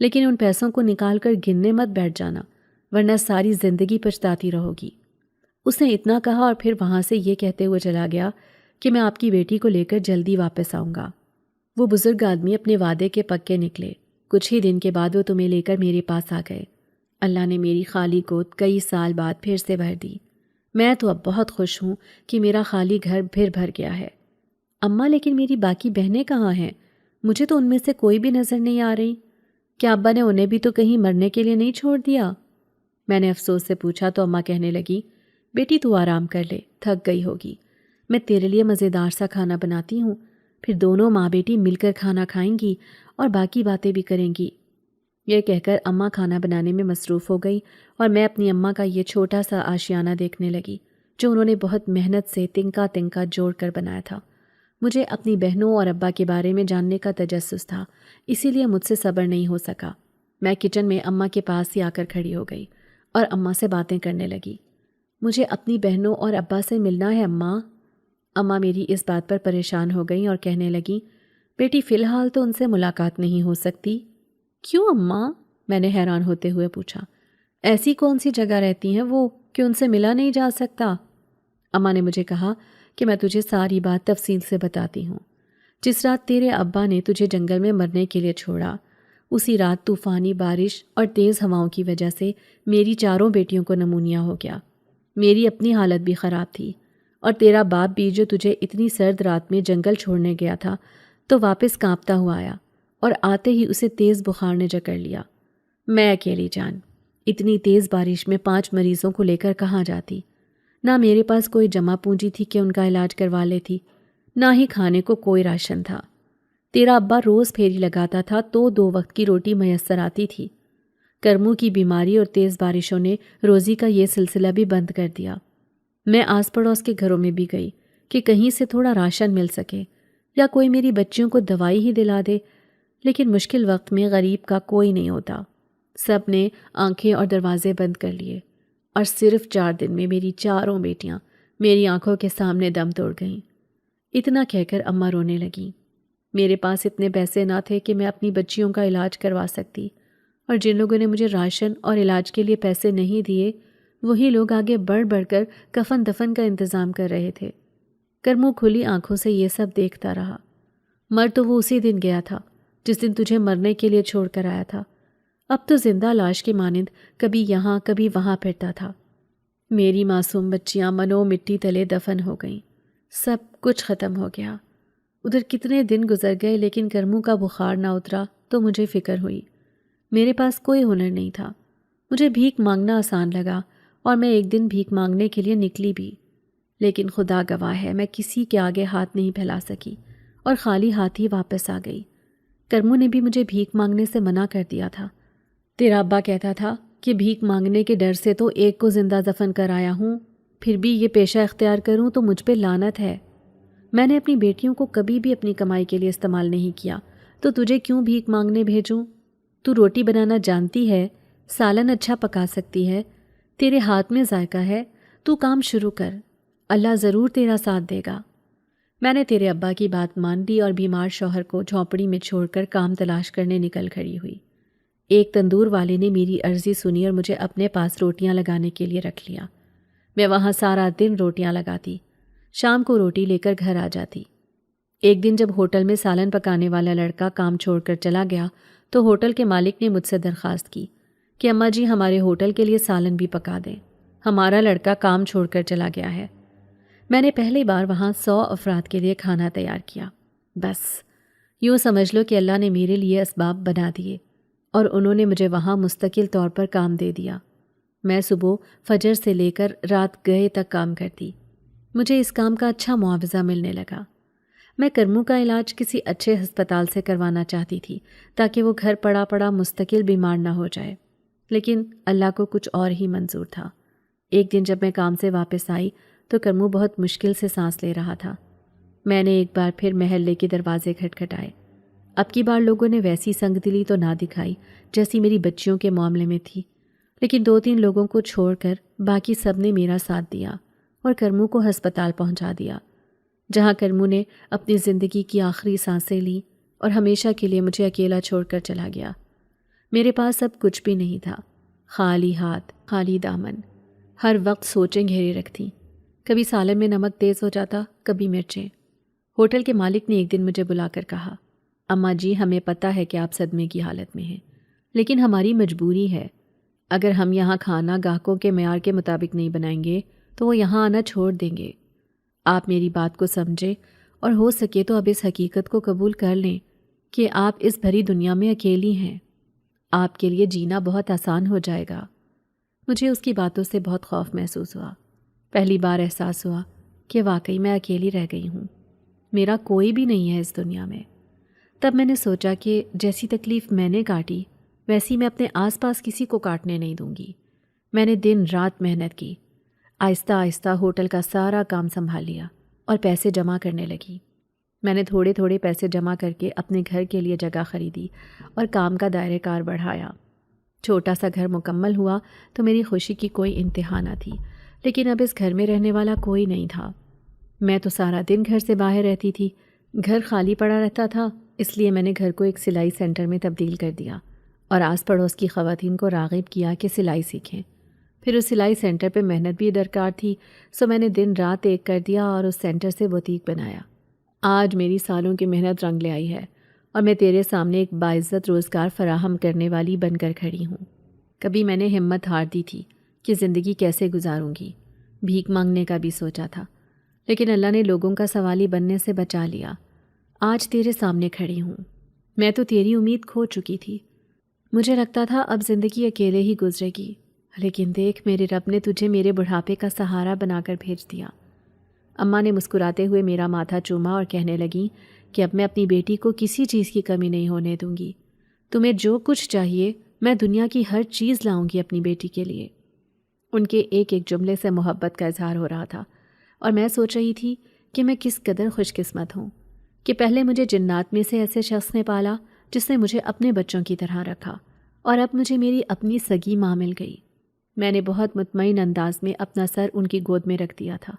[SPEAKER 1] لیکن ان پیسوں کو نکال کر گننے مت بیٹھ جانا ورنہ ساری زندگی پچھتاتی رہو گی۔ اس نے اتنا کہا اور پھر وہاں سے یہ کہتے ہوئے چلا گیا کہ میں آپ کی بیٹی کو لے کر جلدی واپس آؤں گا۔ وہ بزرگ آدمی اپنے وعدے کے پکے نکلے۔ کچھ ہی دن کے بعد وہ تمہیں لے کر میرے پاس آ گئے۔ اللہ نے میری خالی گود کئی سال بعد پھر سے بھر دی۔ میں تو اب بہت خوش ہوں کہ میرا خالی گھر پھر بھر گیا ہے۔ اماں، لیکن میری باقی بہنیں کہاں ہیں؟ مجھے تو ان میں سے کوئی بھی نظر نہیں آ رہی۔ کیا ابا نے انہیں بھی تو کہیں مرنے کے لیے نہیں چھوڑ دیا؟ میں نے افسوس سے پوچھا تو اماں کہنے لگی، بیٹی تو آرام کر لے، تھک گئی ہوگی۔ میں تیرے لیے مزیدار سا کھانا بناتی ہوں، پھر دونوں ماں بیٹی مل کر کھانا کھائیں گی اور باقی باتیں بھی کریں گی۔ یہ کہہ کر اماں کھانا بنانے میں مصروف ہو گئی اور میں اپنی اماں کا یہ چھوٹا سا آشیانہ دیکھنے لگی جو انہوں نے بہت محنت سے تنکا تنکا جوڑ کر بنایا تھا۔ مجھے اپنی بہنوں اور ابا کے بارے میں جاننے کا تجسس تھا، اسی لیے مجھ سے صبر نہیں ہو سکا۔ میں کچن میں اماں کے پاس ہی آ کر کھڑی ہو گئی اور اماں سے باتیں کرنے لگی۔ مجھے اپنی بہنوں اور ابا سے ملنا ہے اماں۔ اماں میری اس بات پر پریشان ہو گئیں اور کہنے لگیں، بیٹی فی الحال تو ان سے ملاقات نہیں ہو سکتی۔ کیوں اماں؟ میں نے حیران ہوتے ہوئے پوچھا۔ ایسی کون سی جگہ رہتی ہیں وہ کہ ان سے ملا نہیں جا سکتا؟ اماں نے مجھے کہا کہ میں تجھے ساری بات تفصیل سے بتاتی ہوں۔ جس رات تیرے ابا نے تجھے جنگل میں مرنے کے لیے چھوڑا، اسی رات طوفانی بارش اور تیز ہواؤں کی وجہ سے میری چاروں بیٹیوں کو نمونیا ہو گیا۔ میری اپنی حالت بھی خراب تھی، اور تیرا باپ بھی جو تجھے اتنی سرد رات میں جنگل چھوڑنے گیا تھا تو واپس کانپتا ہوا آیا، اور آتے ہی اسے تیز بخار نے جکڑ لیا۔ میں اکیلی جان اتنی تیز بارش میں 5 مریضوں کو لے کر کہاں جاتی؟ نہ میرے پاس کوئی جمع پونجی تھی کہ ان کا علاج کروا لیتی، نہ ہی کھانے کو کوئی راشن تھا۔ تیرا ابا روز پھیری لگاتا تھا تو 2 وقت کی روٹی میسر آتی تھی۔ کرموں کی بیماری اور تیز بارشوں نے روزی کا یہ سلسلہ بھی بند کر دیا۔ میں آس پڑوس کے گھروں میں بھی گئی کہ کہیں سے تھوڑا راشن مل سکے یا کوئی میری بچیوں کو دوائی ہی دلا دے، لیکن مشکل وقت میں غریب کا کوئی نہیں ہوتا۔ سب نے آنکھیں اور دروازے بند کر لیے، اور صرف 4 دن میں میری چاروں بیٹیاں میری آنکھوں کے سامنے دم توڑ گئیں۔ اتنا کہہ کر اماں رونے لگیں۔ میرے پاس اتنے پیسے نہ تھے کہ میں اپنی بچیوں کا علاج کروا سکتی، اور جن لوگوں نے مجھے راشن اور علاج کے لیے پیسے نہیں دیے، وہی لوگ آگے بڑھ بڑھ کر کفن دفن کا انتظام کر رہے تھے۔ کرمو کھلی آنکھوں سے یہ سب دیکھتا رہا۔ مر تو وہ اسی دن گیا تھا جس دن تجھے مرنے کے لیے چھوڑ کر آیا تھا۔ اب تو زندہ لاش کے مانند کبھی یہاں کبھی وہاں پھرتا تھا۔ میری معصوم بچیاں منو مٹی تلے دفن ہو گئیں۔ سب کچھ ختم ہو گیا۔ ادھر کتنے دن گزر گئے لیکن کرموں کا بخار نہ اترا تو مجھے فکر ہوئی۔ میرے پاس کوئی ہنر نہیں تھا۔ مجھے بھیک مانگنا آسان لگا اور میں ایک دن بھیک مانگنے کے لیے نکلی بھی، لیکن خدا گواہ ہے میں کسی کے آگے ہاتھ نہیں پھیلا سکی اور خالی ہاتھ ہی واپس آ گئی۔ کرموں نے بھی مجھے بھیک مانگنے سے منع کر دیا تھا۔ تیرا ابا کہتا تھا کہ بھیک مانگنے کے ڈر سے تو ایک کو زندہ دفن کر آیا ہوں، پھر بھی یہ پیشہ اختیار کروں تو مجھ پہ لعنت ہے۔ میں نے اپنی بیٹیوں کو کبھی بھی اپنی کمائی کے لیے استعمال نہیں کیا، تو تجھے کیوں بھیک مانگنے بھیجوں؟ تو روٹی بنانا جانتی ہے، سالن اچھا پکا سکتی ہے، تیرے ہاتھ میں ذائقہ ہے، تو کام شروع کر، اللہ ضرور تیرا ساتھ دے گا۔ میں نے تیرے ابا کی بات مان لی اور بیمار شوہر کو جھونپڑی میں چھوڑ کر کام تلاش کرنے نکل کھڑی ہوئی۔ ایک تندور والے نے میری عرضی سنی اور مجھے اپنے پاس روٹیاں لگانے کے لیے رکھ لیا۔ میں وہاں سارا دن روٹیاں لگاتی، شام کو روٹی لے کر گھر آ جاتی۔ ایک دن جب ہوٹل میں سالن پکانے والا لڑکا کام چھوڑ کر چلا گیا تو ہوٹل کے مالک نے مجھ سے درخواست کی کہ اماں جی ہمارے ہوٹل کے لیے سالن بھی پکا دیں، ہمارا لڑکا کام چھوڑ کر چلا گیا ہے۔ میں نے پہلی بار وہاں 100 افراد کے لیے کھانا تیار کیا۔ بس یوں سمجھ لو کہ اللہ نے میرے لیے اسباب بنا دیے اور انہوں نے مجھے وہاں مستقل طور پر کام دے دیا۔ میں صبح فجر سے لے کر رات گئے تک کام کرتی۔ مجھے اس کام کا اچھا معاوضہ ملنے لگا۔ میں کرموں کا علاج کسی اچھے ہسپتال سے کروانا چاہتی تھی تاکہ وہ گھر پڑا پڑا مستقل بیمار نہ ہو جائے، لیکن اللہ کو کچھ اور ہی منظور تھا۔ ایک دن جب میں کام سے واپس آئی تو کرموں بہت مشکل سے سانس لے رہا تھا۔ میں نے ایک بار پھر محلے کے دروازے کھٹکھٹائے۔ اب کی بار لوگوں نے ویسی سنگ دلی تو نہ دکھائی جیسی میری بچیوں کے معاملے میں تھی، لیکن 2-3 لوگوں کو چھوڑ کر باقی سب نے میرا ساتھ دیا اور کرموں کو ہسپتال پہنچا دیا، جہاں کرموں نے اپنی زندگی کی آخری سانسیں لی اور ہمیشہ کے لیے مجھے اکیلا چھوڑ کر چلا گیا۔ میرے پاس اب کچھ بھی نہیں تھا، خالی ہاتھ، خالی دامن، ہر وقت سوچیں گھیرے رکھتی۔ کبھی سالن میں نمک تیز ہو جاتا، کبھی مرچیں۔ ہوٹل کے مالک نے ایک دن مجھے بلا کر کہا، اماں جی، ہمیں پتہ ہے کہ آپ صدمے کی حالت میں ہیں، لیکن ہماری مجبوری ہے۔ اگر ہم یہاں کھانا گاہکوں کے معیار کے مطابق نہیں بنائیں گے تو وہ یہاں آنا چھوڑ دیں گے۔ آپ میری بات کو سمجھیں اور ہو سکے تو اب اس حقیقت کو قبول کر لیں کہ آپ اس بھری دنیا میں اکیلی ہیں۔ آپ کے لیے جینا بہت آسان ہو جائے گا۔ مجھے اس کی باتوں سے بہت خوف محسوس ہوا۔ پہلی بار احساس ہوا کہ واقعی میں اکیلی رہ گئی ہوں، میرا کوئی بھی نہیں ہے اس دنیا میں۔ تب میں نے سوچا کہ جیسی تکلیف میں نے کاٹی ویسی میں اپنے آس پاس کسی کو کاٹنے نہیں دوں گی۔ میں نے دن رات محنت کی، آہستہ آہستہ ہوٹل کا سارا کام سنبھال لیا اور پیسے جمع کرنے لگی۔ میں نے تھوڑے تھوڑے پیسے جمع کر کے اپنے گھر کے لیے جگہ خریدی اور کام کا دائرہ کار بڑھایا۔ چھوٹا سا گھر مکمل ہوا تو میری خوشی کی کوئی انتہا نہ تھی، لیکن اب اس گھر میں رہنے والا کوئی نہیں تھا۔ میں تو سارا دن گھر سے باہر رہتی تھی، گھر خالی پڑا رہتا تھا، اس لیے میں نے گھر کو ایک سلائی سینٹر میں تبدیل کر دیا اور آس پڑوس کی خواتین کو راغب کیا کہ سلائی سیکھیں۔ پھر اس سلائی سینٹر پہ محنت بھی درکار تھی، سو میں نے دن رات ایک کر دیا اور اس سینٹر سے بوتیک بنایا۔ آج میری سالوں کی محنت رنگ لے آئی ہے اور میں تیرے سامنے ایک باعزت روزگار فراہم کرنے والی بن کر کھڑی ہوں۔ کبھی میں نے ہمت ہار دی تھی کہ زندگی کیسے گزاروں گی، بھیک مانگنے کا بھی سوچا تھا، لیکن اللہ نے لوگوں کا سوالی بننے سے بچا لیا۔ آج تیرے سامنے کھڑی ہوں۔ میں تو تیری امید کھو چکی تھی، مجھے لگتا تھا اب زندگی اکیلے ہی گزرے گی، لیکن دیکھ میرے رب نے تجھے میرے بڑھاپے کا سہارا بنا کر بھیج دیا۔ اماں نے مسکراتے ہوئے میرا ماتھا چوما اور کہنے لگیں کہ اب میں اپنی بیٹی کو کسی چیز کی کمی نہیں ہونے دوں گی۔ تمہیں جو کچھ چاہیے میں دنیا کی ہر چیز لاؤں گی اپنی بیٹی کے لیے۔ ان کے ایک ایک جملے سے محبت کا اظہار ہو رہا تھا اور میں سوچ رہی تھی کہ میں کس قدر خوش قسمت ہوں کہ پہلے مجھے جنات میں سے ایسے شخص نے پالا جس نے مجھے اپنے بچوں کی طرح رکھا، اور اب مجھے میری اپنی سگی ماں مل گئی۔ میں نے بہت مطمئن انداز میں اپنا سر ان کی گود میں رکھ دیا تھا،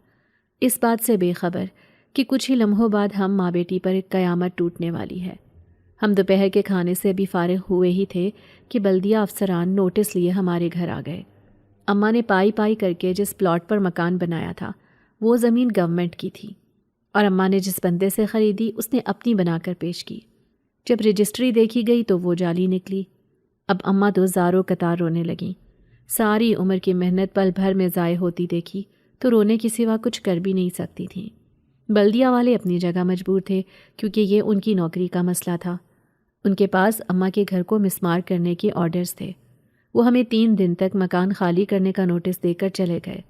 [SPEAKER 1] اس بات سے بے خبر کہ کچھ ہی لمحوں بعد ہم ماں بیٹی پر ایک قیامت ٹوٹنے والی ہے۔ ہم دوپہر کے کھانے سے ابھی فارغ ہوئے ہی تھے کہ بلدیہ افسران نوٹس لیے ہمارے گھر آ گئے۔ اماں نے پائی پائی کر کے جس پلاٹ پر مکان بنایا تھا وہ زمین گورنمنٹ کی تھی، اور اماں نے جس بندے سے خریدی اس نے اپنی بنا کر پیش کی۔ جب رجسٹری دیکھی گئی تو وہ جعلی نکلی۔ اب اماں تو زاروں قطار رونے لگیں۔ ساری عمر کی محنت پل بھر میں ضائع ہوتی دیکھی تو رونے کے سوا کچھ کر بھی نہیں سکتی تھیں۔ بلدیہ والے اپنی جگہ مجبور تھے کیونکہ یہ ان کی نوکری کا مسئلہ تھا۔ ان کے پاس اماں کے گھر کو مسمار کرنے کے آرڈرز تھے۔ وہ ہمیں 3 دن تک مکان خالی کرنے کا نوٹس دے کر چلے گئے۔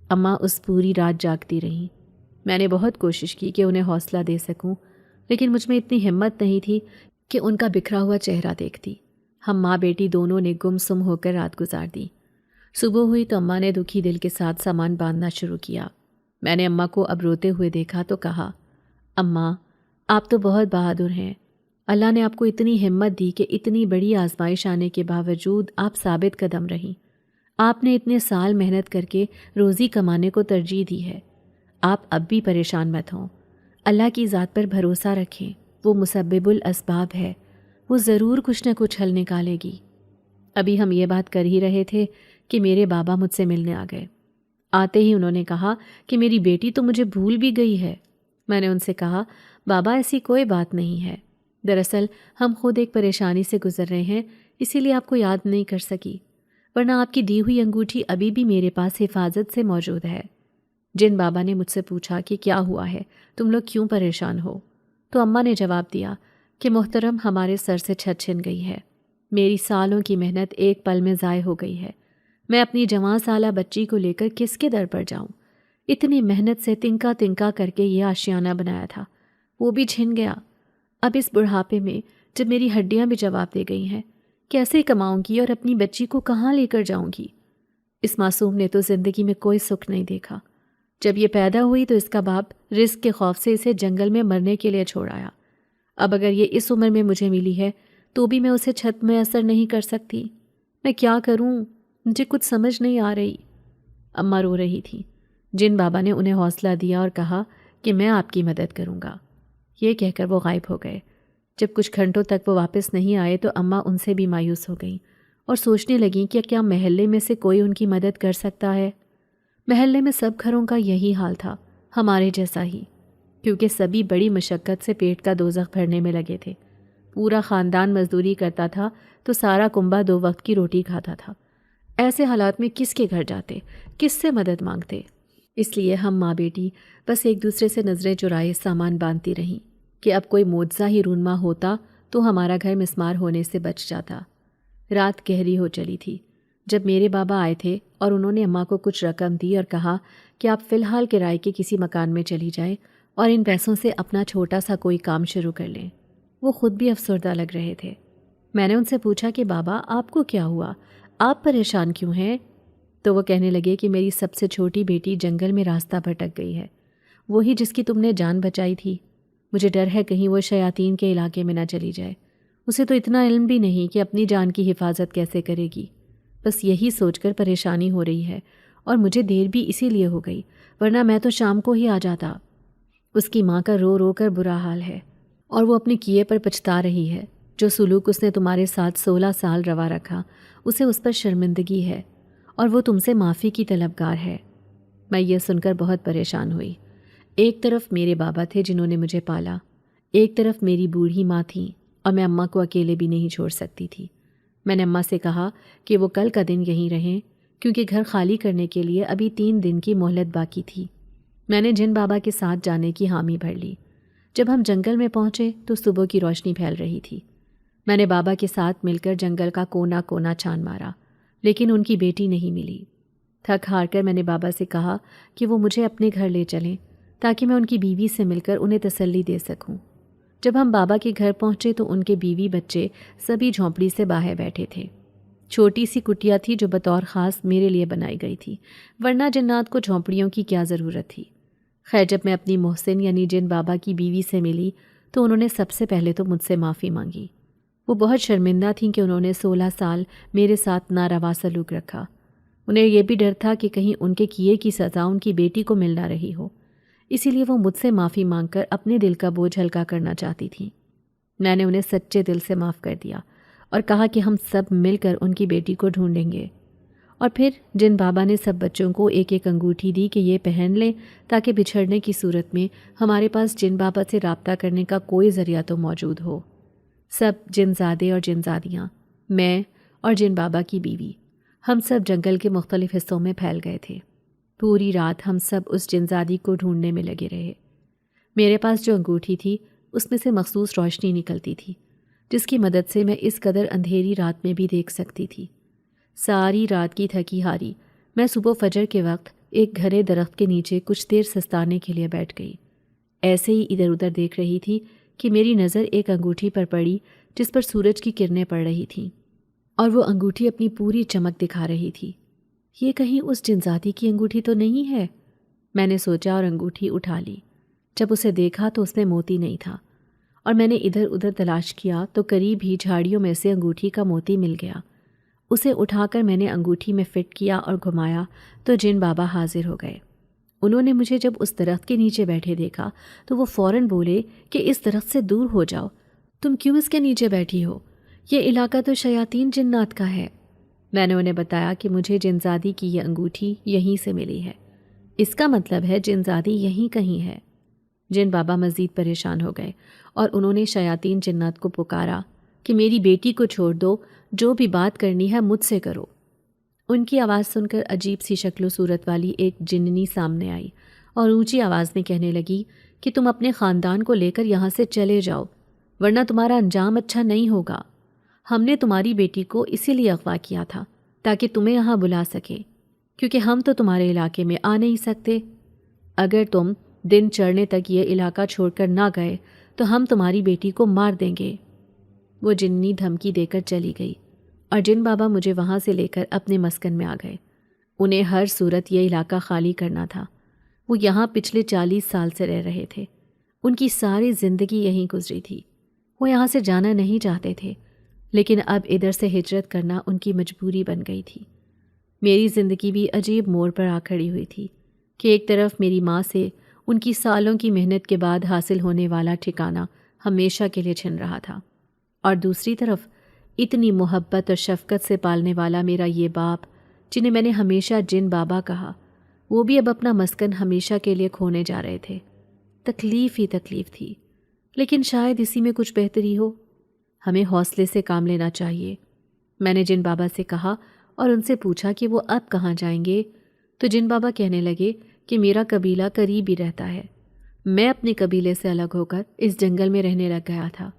[SPEAKER 1] اماں اس پوری رات جاگتی رہیں۔ میں نے بہت کوشش کی کہ انہیں حوصلہ دے سکوں، لیکن مجھ میں اتنی ہمت نہیں تھی کہ ان کا بکھرا ہوا چہرہ دیکھتی۔ ہم ماں بیٹی دونوں نے گم سم ہو کر رات گزار دی۔ صبح ہوئی تو اماں نے دکھی دل کے ساتھ سامان باندھنا شروع کیا۔ میں نے اماں کو اب روتے ہوئے دیکھا تو کہا، اماں آپ تو بہت بہادر ہیں، اللہ نے آپ کو اتنی ہمت دی کہ اتنی بڑی آزمائش آنے کے باوجود آپ ثابت قدم رہیں۔ آپ نے اتنے سال محنت کر کے روزی کمانے کو ترجیح دی ہے۔ آپ اب بھی پریشان مت ہوں، اللہ کی ذات پر بھروسہ رکھیں، وہ مسبب الاسباب ہے، وہ ضرور کچھ نہ کچھ حل نکالے گی۔ ابھی ہم یہ بات کر ہی رہے تھے کہ میرے بابا مجھ سے ملنے آ گئے۔ آتے ہی انہوں نے کہا کہ میری بیٹی تو مجھے بھول بھی گئی ہے۔ میں نے ان سے کہا، بابا ایسی کوئی بات نہیں ہے، دراصل ہم خود ایک پریشانی سے گزر رہے ہیں، اسی لیے آپ کو یاد نہیں کر سکی، ورنہ آپ کی دی ہوئی انگوٹھی ابھی بھی میرے پاس حفاظت سے موجود ہے۔ جن بابا نے مجھ سے پوچھا کہ کیا ہوا ہے، تم لوگ کیوں پریشان ہو، تو اماں نے جواب دیا کہ محترم ہمارے سر سے چھت چھن گئی ہے، میری سالوں کی محنت ایک پل میں ضائع ہو گئی ہے، میں اپنی جوان سالہ بچی کو لے کر کس کے در پر جاؤں؟ اتنی محنت سے تنکا تنکا کر کے یہ آشیانہ بنایا تھا، وہ بھی چھن گیا۔ اب اس بڑھاپے میں جب میری ہڈیاں بھی جواب دے گئی ہیں، کیسے کماؤں گی اور اپنی بچی کو کہاں لے کر جاؤں گی؟ اس معصوم نے تو زندگی میں کوئی سکھ نہیں دیکھا۔ جب یہ پیدا ہوئی تو اس کا باپ رزق کے خوف سے اسے جنگل میں مرنے کے لیے چھوڑ آیا۔ اب اگر یہ اس عمر میں مجھے ملی ہے تو بھی میں اسے چھت میں اثر نہیں کر سکتی۔ میں کیا کروں؟ مجھے کچھ سمجھ نہیں آ رہی۔ اماں رو رہی تھی۔ جن بابا نے انہیں حوصلہ دیا اور کہا کہ میں آپ کی مدد کروں گا۔ یہ کہہ کر وہ غائب ہو گئے۔ جب کچھ گھنٹوں تک وہ واپس نہیں آئے تو اماں ان سے بھی مایوس ہو گئیں اور سوچنے لگیں کہ کیا محلے میں سے کوئی ان کی مدد کر سکتا ہے۔ محلے میں سب گھروں کا یہی حال تھا، ہمارے جیسا ہی، کیونکہ سبھی بڑی مشقت سے پیٹ کا دوزخ بھرنے میں لگے تھے۔ پورا خاندان مزدوری کرتا تھا تو سارا کنبہ 2 وقت کی روٹی کھاتا تھا۔ ایسے حالات میں کس کے گھر جاتے، کس سے مدد مانگتے؟ اس لیے ہم ماں بیٹی بس ایک دوسرے سے نظریں چرائے سامان باندھتی رہیں کہ اب کوئی معجزہ ہی رونما ہوتا تو ہمارا گھر مسمار ہونے سے بچ جاتا۔ رات گہری ہو چلی تھی جب میرے بابا آئے تھے اور انہوں نے اماں کو کچھ رقم دی اور کہا کہ آپ فی الحال کرائے کے کسی مکان میں چلی جائیں اور ان پیسوں سے اپنا چھوٹا سا کوئی کام شروع کر لیں۔ وہ خود بھی افسردہ لگ رہے تھے۔ میں نے ان سے پوچھا کہ بابا آپ کو کیا ہوا، آپ پریشان کیوں ہیں؟ تو وہ کہنے لگے کہ میری سب سے چھوٹی بیٹی جنگل میں راستہ بھٹک گئی ہے، وہی جس کی تم نے جان بچائی تھی۔ مجھے ڈر ہے کہیں وہ شیاطین کے علاقے میں نہ چلی جائے۔ اسے تو اتنا علم بھی نہیں کہ اپنی جان کی حفاظت کیسے کرے گی۔ بس یہی سوچ کر پریشانی ہو رہی ہے، اور مجھے دیر بھی اسی لیے ہو گئی، ورنہ میں تو شام کو ہی آ جاتا۔ اس کی ماں کا رو رو کر برا حال ہے، اور وہ اپنے کیے پر پچھتا رہی ہے۔ جو سلوک اس نے تمہارے ساتھ 16 سال روا رکھا، اسے اس پر شرمندگی ہے، اور وہ تم سے معافی کی طلبگار ہے۔ میں یہ سن کر بہت پریشان ہوئی۔ ایک طرف میرے بابا تھے جنہوں نے مجھے پالا، ایک طرف میری بوڑھی ماں تھیں، اور میں اماں کو اکیلے بھی نہیں چھوڑ سکتی تھی۔ میں نے اماں سے کہا کہ وہ کل کا دن یہیں رہیں، کیونکہ گھر خالی کرنے کے لیے ابھی 3 دن کی مہلت باقی تھی۔ میں نے جن بابا کے ساتھ جانے کی حامی بھر لی۔ جب ہم جنگل میں پہنچے تو صبح کی روشنی پھیل رہی تھی۔ میں نے بابا کے ساتھ مل کر جنگل کا کونا کونا چھان مارا، لیکن ان کی بیٹی نہیں ملی۔ تھک ہار کر میں نے بابا سے کہا کہ وہ مجھے اپنے گھر لے چلیں تاکہ میں ان کی بیوی سے مل کر انہیں تسلی دے سکوں۔ جب ہم بابا کے گھر پہنچے تو ان کے بیوی بچے سبھی جھونپڑی سے باہر بیٹھے تھے۔ چھوٹی سی کٹیا تھی جو بطور خاص میرے لیے بنائی گئی تھی، ورنہ جنات کو جھونپڑیوں کی کیا ضرورت تھی۔ خیر جب میں اپنی محسن یعنی جن بابا کی بیوی سے ملی تو انہوں نے سب سے پہلے تو مجھ سے معافی مانگی۔ وہ بہت شرمندہ تھیں کہ انہوں نے 16 سال میرے ساتھ ناروا سلوک رکھا۔ انہیں یہ بھی ڈر تھا کہ کہیں ان کے کیے کی سزا ان کی بیٹی کو مل نہ رہی ہو، اسی لیے وہ مجھ سے معافی مانگ کر اپنے دل کا بوجھ ہلکا کرنا چاہتی تھیں۔ میں نے انہیں سچے دل سے معاف کر دیا اور کہا کہ ہم سب مل کر ان کی بیٹی کو ڈھونڈیں گے۔ اور پھر جن بابا نے سب بچوں کو ایک ایک انگوٹھی دی کہ یہ پہن لیں تاکہ بچھڑنے کی صورت میں ہمارے پاس جن بابا سے رابطہ کرنے کا کوئی ذریعہ تو موجود ہو۔ سب جن زادے اور جن زادیاں، میں اور جن بابا کی بیوی، ہم سب جنگل کے مختلف حصوں میں پھیل گئے تھے۔ پوری رات ہم سب اس جن زادی کو ڈھونڈنے میں لگے رہے۔ میرے پاس جو انگوٹھی تھی اس میں سے مخصوص روشنی نکلتی تھی جس کی مدد سے میں اس قدر اندھیری رات میں بھی دیکھ سکتی تھی۔ ساری رات کی تھکی ہاری میں صبح فجر کے وقت ایک گھرے درخت کے نیچے کچھ دیر سستانے کے لیے بیٹھ گئی۔ ایسے ہی ادھر ادھر دیکھ رہی تھی کہ میری نظر ایک انگوٹھی پر پڑی جس پر سورج کی کرنیں پڑ رہی تھیں، اور وہ انگوٹھی اپنی پوری چمک دکھا رہی تھی۔ یہ کہیں اس جنزادی کی انگوٹھی تو نہیں ہے؟ میں نے سوچا اور انگوٹھی اٹھا لی۔ جب اسے دیکھا تو اس میں موتی نہیں تھا، اور میں نے ادھر ادھر تلاش کیا تو قریب ہی جھاڑیوں میں سے انگوٹھی کا موتی مل گیا۔ اسے اٹھا کر میں نے انگوٹھی میں فٹ کیا اور گھمایا تو جن بابا حاضر ہو گئے۔ انہوں نے مجھے جب اس درخت کے نیچے بیٹھے دیکھا تو وہ فوراً بولے کہ اس درخت سے دور ہو جاؤ، تم کیوں اس کے نیچے بیٹھی ہو؟ یہ علاقہ تو شیاطین جنات کا ہے۔ میں نے انہیں بتایا کہ مجھے جنزادی کی یہ انگوٹھی یہیں سے ملی ہے، اس کا مطلب ہے جنزادی یہیں کہیں ہے۔ جن بابا مزید پریشان ہو گئے اور انہوں نے شیاطین جنات کو پکارا کہ میری بیٹی کو چھوڑ دو، جو بھی بات کرنی ہے مجھ سے کرو۔ ان کی آواز سن کر عجیب سی شکل و صورت والی ایک جننی سامنے آئی اور اونچی آواز میں کہنے لگی کہ تم اپنے خاندان کو لے کر یہاں سے چلے جاؤ، ورنہ تمہارا انجام اچھا نہیں ہوگا۔ ہم نے تمہاری بیٹی کو اسی لیے اغوا کیا تھا تاکہ تمہیں یہاں بلا سکیں، کیونکہ ہم تو تمہارے علاقے میں آ نہیں سکتے۔ اگر تم دن چڑھنے تک یہ علاقہ چھوڑ کر نہ گئے تو ہم تمہاری بیٹی کو مار دیں گے۔ وہ جننی دھمکی دے کر چلی گئی اور جن بابا مجھے وہاں سے لے کر اپنے مسکن میں آ گئے۔ انہیں ہر صورت یہ علاقہ خالی کرنا تھا۔ وہ یہاں پچھلے 40 سال سے رہ رہے تھے، ان کی ساری زندگی یہیں گزری تھی۔ وہ یہاں سے جانا نہیں چاہتے تھے، لیکن اب ادھر سے ہجرت کرنا ان کی مجبوری بن گئی تھی۔ میری زندگی بھی عجیب موڑ پر آ کھڑی ہوئی تھی کہ ایک طرف میری ماں سے ان کی سالوں کی محنت کے بعد حاصل ہونے والا ٹھکانہ ہمیشہ کے لیے چھن رہا تھا، اور دوسری طرف اتنی محبت اور شفقت سے پالنے والا میرا یہ باپ جنہیں میں نے ہمیشہ جن بابا کہا، وہ بھی اب اپنا مسکن ہمیشہ کے لیے کھونے جا رہے تھے۔ تکلیف ہی تکلیف تھی، لیکن شاید اسی میں کچھ بہتری ہو۔ ہمیں حوصلے سے کام لینا چاہیے۔ میں نے جن بابا سے کہا اور ان سے پوچھا کہ وہ اب کہاں جائیں گے، تو جن بابا کہنے لگے کہ میرا قبیلہ قریب ہی رہتا ہے، میں اپنے قبیلے سے الگ ہو کر اس جنگل میں رہنے لگ گیا تھا،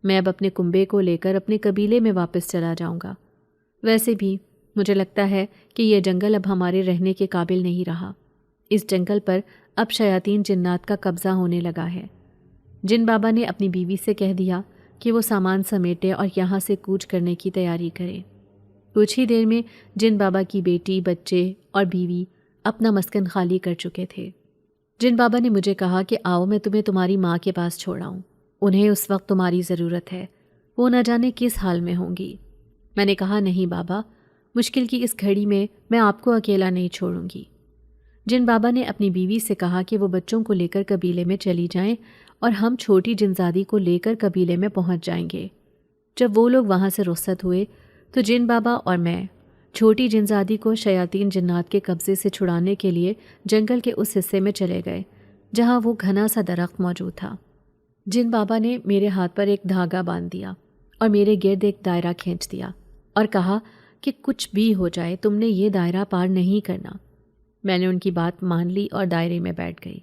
[SPEAKER 1] میں اب اپنے کنبے کو لے کر اپنے قبیلے میں واپس چلا جاؤں گا۔ ویسے بھی مجھے لگتا ہے کہ یہ جنگل اب ہمارے رہنے کے قابل نہیں رہا، اس جنگل پر اب شیاطین جنات کا قبضہ ہونے لگا ہے۔ جن بابا نے اپنی بیوی سے کہہ دیا کہ وہ سامان سمیٹے اور یہاں سے کوچ کرنے کی تیاری کرے۔ کچھ ہی دیر میں جن بابا کی بیٹی، بچے اور بیوی اپنا مسکن خالی کر چکے تھے۔ جن بابا نے مجھے کہا کہ آؤ میں تمہیں تمہاری ماں کے پاس چھوڑاؤں، انہیں اس وقت تمہاری ضرورت ہے، وہ نہ جانے کس حال میں ہوں گی۔ میں نے کہا نہیں بابا، مشکل کی اس گھڑی میں آپ کو اکیلا نہیں چھوڑوں گی۔ جن بابا نے اپنی بیوی سے کہا کہ وہ بچوں کو لے کر قبیلے میں چلی جائیں اور ہم چھوٹی جنزادی کو لے کر قبیلے میں پہنچ جائیں گے۔ جب وہ لوگ وہاں سے رخصت ہوئے تو جن بابا اور میں چھوٹی جنزادی کو شیاطین جنات کے قبضے سے چھڑانے کے لیے جنگل کے اس حصے میں چلے گئے جہاں وہ گھنا سا درخت موجود تھا۔ جن بابا نے میرے ہاتھ پر ایک دھاگا باندھ دیا اور میرے گرد ایک دائرہ کھینچ دیا اور کہا کہ کچھ بھی ہو جائے تم نے یہ دائرہ پار نہیں کرنا۔ میں نے ان کی بات مان لی اور دائرے میں بیٹھ گئی۔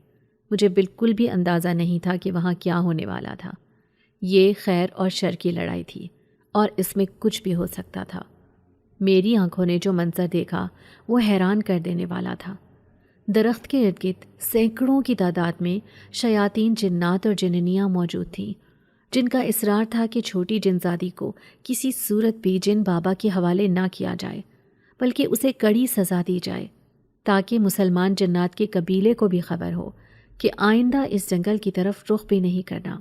[SPEAKER 1] مجھے بالکل بھی اندازہ نہیں تھا کہ وہاں کیا ہونے والا تھا۔ یہ خیر اور شر کی لڑائی تھی اور اس میں کچھ بھی ہو سکتا تھا۔ میری آنکھوں نے جو منظر دیکھا وہ حیران کر دینے والا تھا۔ درخت کے ارد گرد سینکڑوں کی تعداد میں شیاطین جنات اور جننیاں موجود تھیں، جن کا اصرار تھا کہ چھوٹی جنزادی کو کسی صورت بھی جن بابا کے حوالے نہ کیا جائے، بلکہ اسے کڑی سزا دی جائے، تاکہ مسلمان جنات کے قبیلے کو بھی خبر ہو کہ آئندہ اس جنگل کی طرف رخ بھی نہیں کرنا۔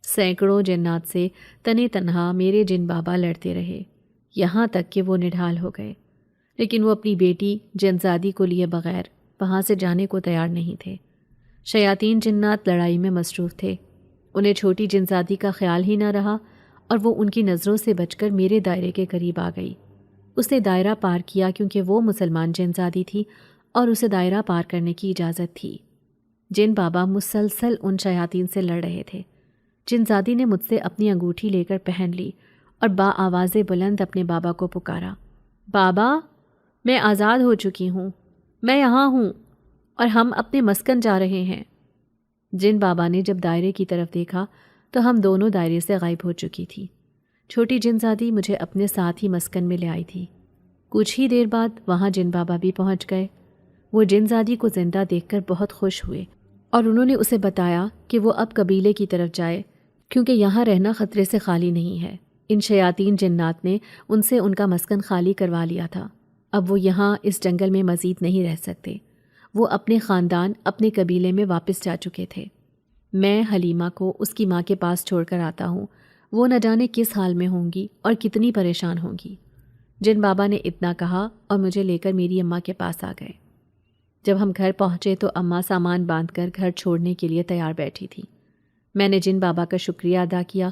[SPEAKER 1] سینکڑوں جنات سے تنے تنہا میرے جن بابا لڑتے رہے، یہاں تک کہ وہ نڈھال ہو گئے، لیکن وہ اپنی بیٹی جنزادی کو لیے بغیر وہاں سے جانے کو تیار نہیں تھے۔ شیاطین جنات لڑائی میں مصروف تھے، انہیں چھوٹی جنزادی کا خیال ہی نہ رہا اور وہ ان کی نظروں سے بچ کر میرے دائرے کے قریب آ گئی۔ اس نے دائرہ پار کیا کیونکہ وہ مسلمان جنزادی تھی اور اسے دائرہ پار کرنے کی اجازت تھی۔ جن بابا مسلسل ان شیاطین سے لڑ رہے تھے۔ جنزادی نے مجھ سے اپنی انگوٹھی لے کر پہن لی اور با آواز بلند اپنے بابا کو پکارا، بابا میں آزاد ہو چکی ہوں، میں یہاں ہوں اور ہم اپنے مسکن جا رہے ہیں۔ جن بابا نے جب دائرے کی طرف دیکھا تو ہم دونوں دائرے سے غائب ہو چکی تھی۔ چھوٹی جنزادی مجھے اپنے ساتھ ہی مسکن میں لے آئی تھی۔ کچھ ہی دیر بعد وہاں جن بابا بھی پہنچ گئے۔ وہ جنزادی کو زندہ دیکھ کر بہت خوش ہوئے اور انہوں نے اسے بتایا کہ وہ اب قبیلے کی طرف جائے کیونکہ یہاں رہنا خطرے سے خالی نہیں ہے۔ ان شیاطین جنات نے ان سے ان کا مسکن خالی کروا لیا تھا، اب وہ یہاں اس جنگل میں مزید نہیں رہ سکتے۔ وہ اپنے خاندان، اپنے قبیلے میں واپس جا چکے تھے۔ میں حلیمہ کو اس کی ماں کے پاس چھوڑ کر آتا ہوں، وہ نہ جانے کس حال میں ہوں گی اور کتنی پریشان ہوں گی۔ جن بابا نے اتنا کہا اور مجھے لے کر میری اماں کے پاس آ گئے۔ جب ہم گھر پہنچے تو اماں سامان باندھ کر گھر چھوڑنے کے لیے تیار بیٹھی تھی۔ میں نے جن بابا کا شکریہ ادا کیا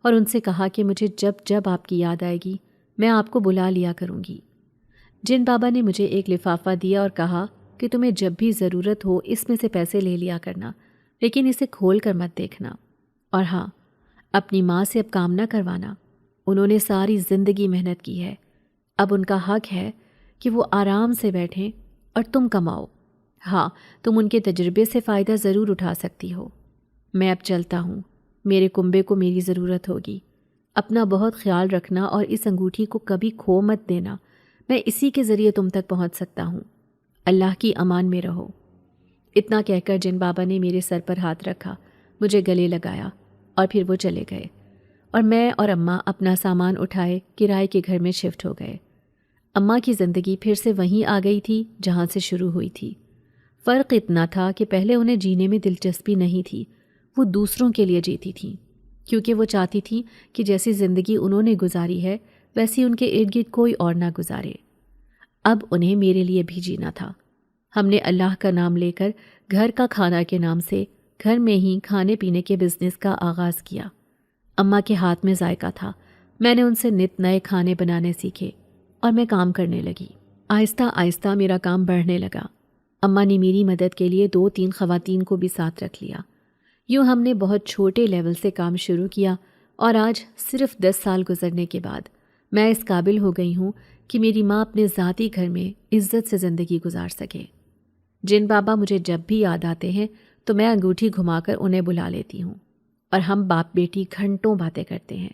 [SPEAKER 1] اور ان سے کہا کہ مجھے جب جب آپ کی یاد آئے گی میں آپ کو بلا لیا کروں گی۔ جن بابا نے مجھے ایک لفافہ دیا اور کہا کہ تمہیں جب بھی ضرورت ہو اس میں سے پیسے لے لیا کرنا، لیکن اسے کھول کر مت دیکھنا، اور ہاں اپنی ماں سے اب کام نہ کروانا، انہوں نے ساری زندگی محنت کی ہے، اب ان کا حق ہے کہ وہ آرام سے بیٹھیں اور تم کماؤ۔ ہاں تم ان کے تجربے سے فائدہ ضرور اٹھا سکتی ہو۔ میں اب چلتا ہوں، میرے کنبے کو میری ضرورت ہوگی، اپنا بہت خیال رکھنا اور اس انگوٹھی کو کبھی کھو مت دینا، میں اسی کے ذریعے تم تک پہنچ سکتا ہوں، اللہ کی امان میں رہو۔ اتنا کہہ کر جن بابا نے میرے سر پر ہاتھ رکھا، مجھے گلے لگایا اور پھر وہ چلے گئے اور میں اور اماں اپنا سامان اٹھائے کرائے کے گھر میں شفٹ ہو گئے۔ اماں کی زندگی پھر سے وہیں آ گئی تھی جہاں سے شروع ہوئی تھی۔ فرق اتنا تھا کہ پہلے انہیں جینے میں دلچسپی نہیں تھی، وہ دوسروں کے لیے جیتی تھیں، کیونکہ وہ چاہتی تھیں کہ جیسی زندگی انہوں نے گزاری ہے ویسی ان کے ارد گرد کوئی اور نہ گزارے۔ اب انہیں میرے لیے بھی جینا تھا۔ ہم نے اللہ کا نام لے کر گھر کا کھانا کے نام سے گھر میں ہی کھانے پینے کے بزنس کا آغاز کیا۔ اماں کے ہاتھ میں ذائقہ تھا، میں نے ان سے نت نئے کھانے بنانے سیکھے اور میں کام کرنے لگی۔ آہستہ آہستہ میرا کام بڑھنے لگا۔ اماں نے میری مدد کے لیے 2-3 خواتین کو بھی ساتھ رکھ لیا۔ یوں ہم نے بہت چھوٹے لیول سے کام شروع کیا اور آج صرف 10 سال گزرنے کے بعد میں اس قابل ہو گئی ہوں کہ میری ماں اپنے ذاتی گھر میں عزت سے زندگی گزار سکے۔ جن بابا مجھے جب بھی یاد آتے ہیں تو میں انگوٹھی گھما کر انہیں بلا لیتی ہوں اور ہم باپ بیٹی گھنٹوں باتیں کرتے ہیں۔